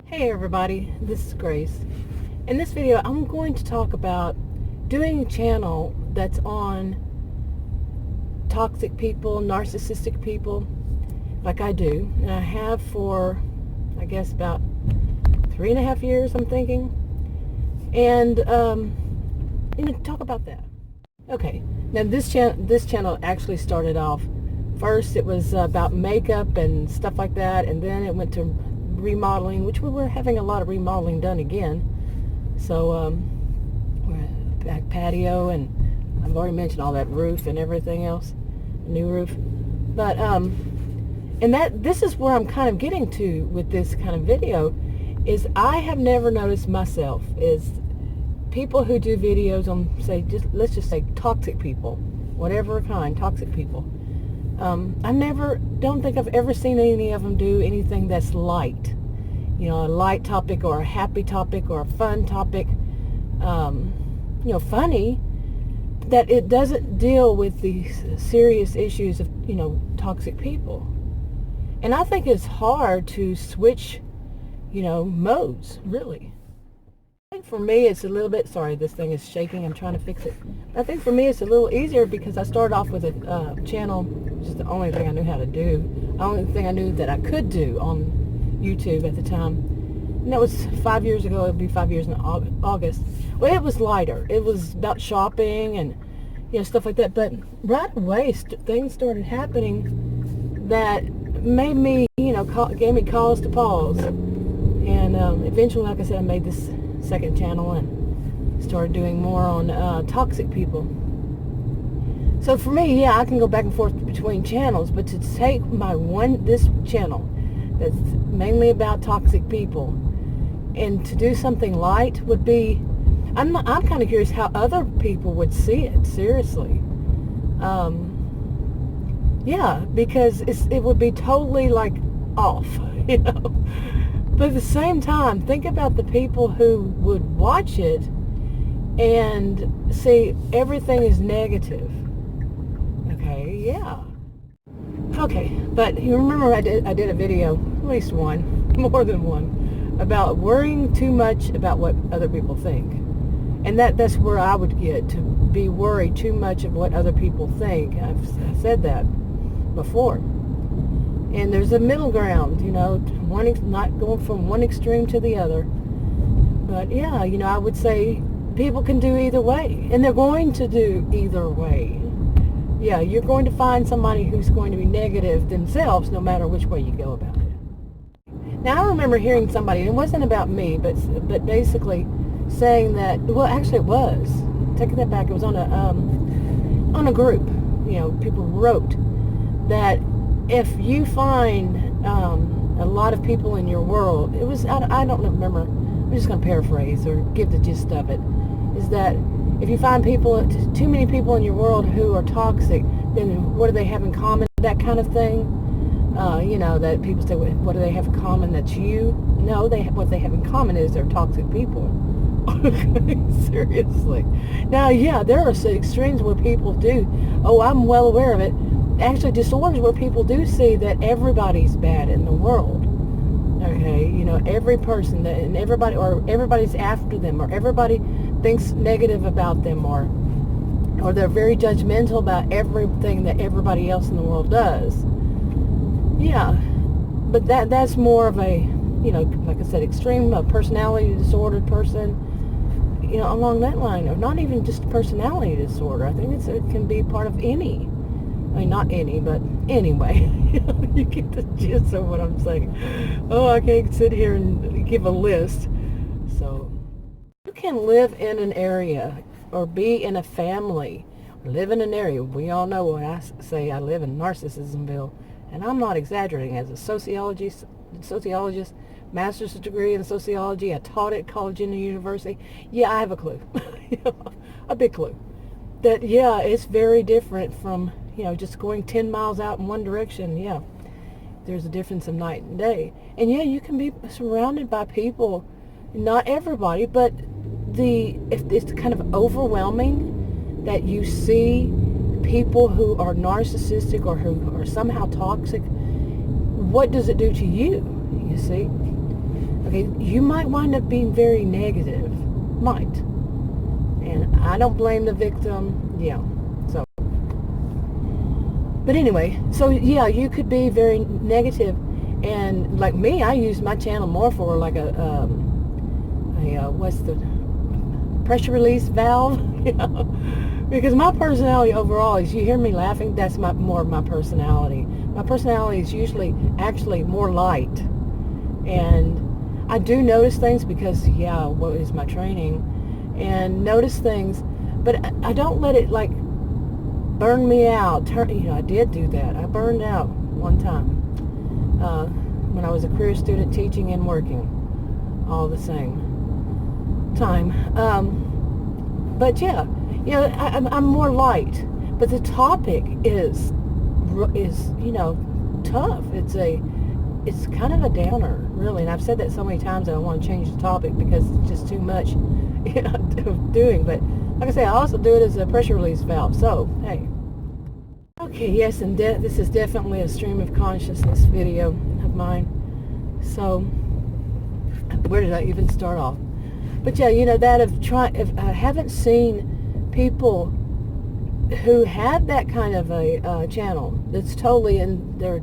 Hey everybody, this is Grace. In this video, I'm going to talk about doing a channel that's on toxic people, narcissistic people, like I do. And I have for, I guess, about 3.5 years, I'm thinking. And, talk about that. Okay, now this channel actually started off, first it was about makeup and stuff like that, and then it went to remodeling, which we were having a lot of remodeling done again. So we're back patio, and I've already mentioned all that roof and everything else, new roof. But and this is where I'm kind of getting to with this kind of video, is I have never noticed myself is people who do videos on, say, let's just say toxic people, whatever kind, toxic people. Don't think I've ever seen any of them do anything that's light. A light topic or a happy topic or a fun topic. Funny, that it doesn't deal with the serious issues of, toxic people. And I think it's hard to switch, modes, really. I think for me it's a little bit, sorry, this thing is shaking, I'm trying to fix it. I think for me it's a little easier because I started off with a channel, which is the only thing I knew how to do, the only thing I knew that I could do on YouTube at the time. And that was 5 years ago. It'll be 5 years in August. Well, it was lighter. It was about shopping and, stuff like that. But right away, things started happening that made me, gave me cause to pause. And eventually, like I said, I made this second channel and started doing more on toxic people. So for me, I can go back and forth between channels, but to take this channel that's mainly about toxic people and to do something light would be, I'm kind of curious how other people would see it, seriously. Because it would be totally like off, But at the same time, think about the people who would watch it and see everything is negative. Okay, but you remember I did a video, at least one, more than one, about worrying too much about what other people think. And that's where I would get, to be worried too much of what other people think. I've said that before. And there's a middle ground, not going from one extreme to the other. But I would say people can do either way, and they're going to do either way. You're going to find somebody who's going to be negative themselves no matter which way you go about it. Now, I remember hearing somebody, and it wasn't about me, but basically saying that, well, actually it was. Taking that back, it was on a group. People wrote that if you find a lot of people in your world, it was, I don't remember, I'm just going to paraphrase or give the gist of it, is that if you find too many people in your world who are toxic, then what do they have in common? That kind of thing. That people say, what do they have in common? That's you. No, what they have in common is they're toxic people. Seriously. Now, there are extremes where people do. Oh, I'm well aware of it. Actually, disorders where people do see that everybody's bad in the world. Every person and everybody, or everybody's after them, or everybody thinks negative about them, or they're very judgmental about everything that everybody else in the world does. But that's more of a, like I said, extreme personality disordered person, along that line, or not even just personality disorder. I think it can be part of any. I mean, not any, but anyway, you get the gist of what I'm saying. Oh, I can't sit here and give a list. So, you can live in an area or be in a family, live in an area. We all know when I say I live in Narcissismville, and I'm not exaggerating. As a sociologist, master's degree in sociology, I taught at college and university. I have a clue, a big clue. That, it's very different from, just going 10 miles out in one direction. There's a difference of night and day. And you can be surrounded by people, not everybody, but if it's kind of overwhelming that you see people who are narcissistic or who are somehow toxic, what does it do to you? You see? Okay, you might wind up being very negative. Might. And I don't blame the victim. Yeah. So. But anyway, so yeah, you could be very negative. And like me, I use my channel more for like what's the pressure release valve? You know? Because my personality overall is, you hear me laughing, that's more of my personality. My personality is usually actually more light. And I do notice things because, yeah, what is my training? And notice things, but I don't let it like burn me out. I did do that. I burned out one time when I was a career student, teaching and working all the same time. But yeah, I'm more light. But the topic is tough. It's kind of a downer, really. And I've said that so many times that I want to change the topic because it's just too much doing. But like I say, I also do it as a pressure release valve. So, hey. Okay, yes, and this is definitely a stream of consciousness video of mine. So, where did I even start off? But yeah, I haven't seen people who have that kind of a channel that's totally in their,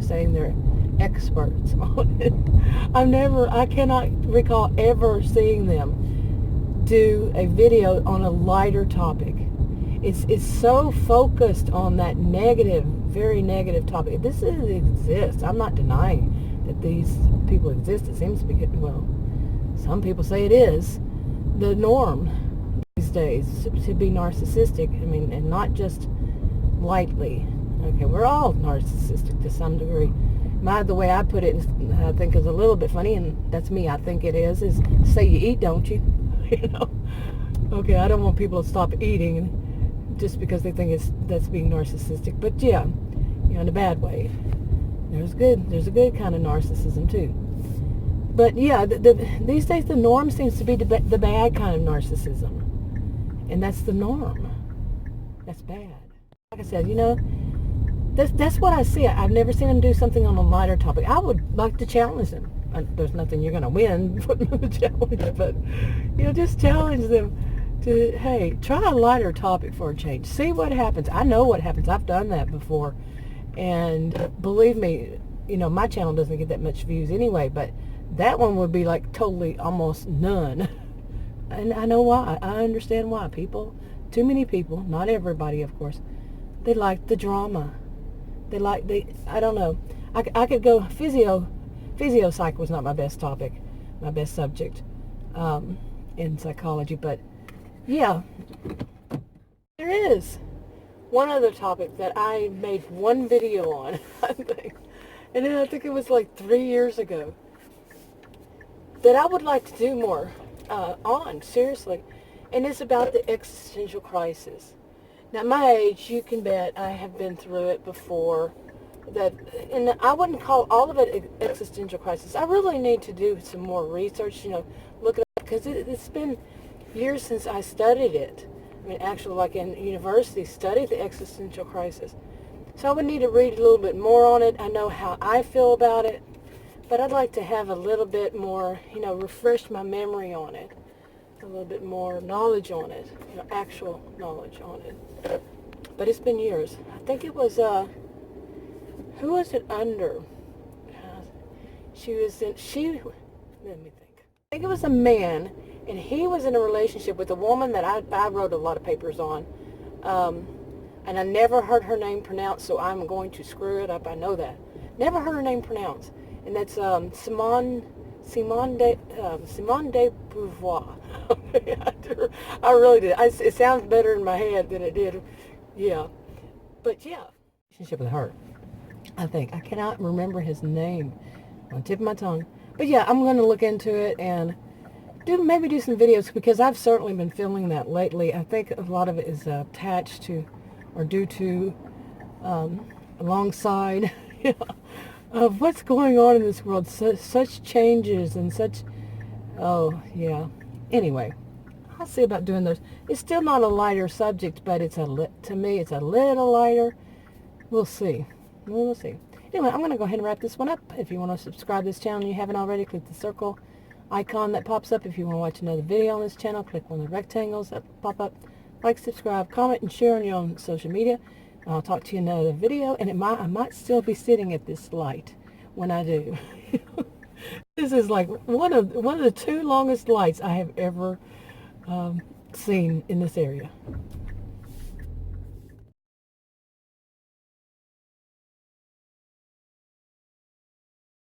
saying they're experts on it. I cannot recall ever seeing them do a video on a lighter topic. It's so focused on that negative, very negative topic. This exists. I'm not denying that these people exist. It seems to be, some people say it is the norm these days to be narcissistic. I mean, and not just lightly. Okay, we're all narcissistic to some degree. The way I put it, I think is a little bit funny, and that's me. I think it is say you eat, don't you? Okay, I don't want people to stop eating just because they think that's being narcissistic. But yeah, in a bad way. There's a good kind of narcissism too. But yeah, these days the norm seems to be the bad kind of narcissism. And that's the norm. That's bad. Like I said, that's what I see. I've never seen them do something on a lighter topic. I would like to challenge them. There's nothing you're going to win from the challenge, but, just challenge them to, hey, try a lighter topic for a change. See what happens. I know what happens. I've done that before. And believe me, my channel doesn't get that much views anyway, but that one would be like totally almost none. And I know why. I understand why. Too many people, not everybody, of course, they like the drama. I don't know. I could go physio psych was not my best topic, my best subject in psychology, but yeah, there is one other topic that I made one video on, I think, and then I think it was like 3 years ago, that I would like to do more on, seriously, and it's about the existential crisis. Now, my age, you can bet I have been through it before. And I wouldn't call all of it existential crisis. I really need to do some more research, look it up, because it's been years since I studied it. I mean, actually, like in university, studied the existential crisis. So I would need to read a little bit more on it. I know how I feel about it, but I'd like to have a little bit more, refresh my memory on it, a little bit more knowledge on it, actual knowledge on it. But it's been years. I think it was, who was it under? Let me think. I think it was a man, and he was in a relationship with a woman that I wrote a lot of papers on. And I never heard her name pronounced, so I'm going to screw it up. I know that. Never heard her name pronounced. And that's Simone de Beauvoir. I really did. It sounds better in my head than it did. Yeah. But yeah, relationship with her. I think. I cannot remember his name on the tip of my tongue. But yeah, I'm going to look into it and maybe do some videos, because I've certainly been feeling that lately. I think a lot of it is attached to or due to alongside of what's going on in this world. Such changes and such, oh yeah. Anyway, I'll see about doing those. It's still not a lighter subject, but to me it's a little lighter. We'll see. We'll see. Anyway, I'm going to go ahead and wrap this one up. If you want to subscribe to this channel and you haven't already, click the circle icon that pops up. If you want to watch another video on this channel, click one of the rectangles that pop up. Like, subscribe, comment, and share on your own social media. I'll talk to you in another video, and I might still be sitting at this light when I do. This is like one of the 2 longest lights I have ever seen in this area.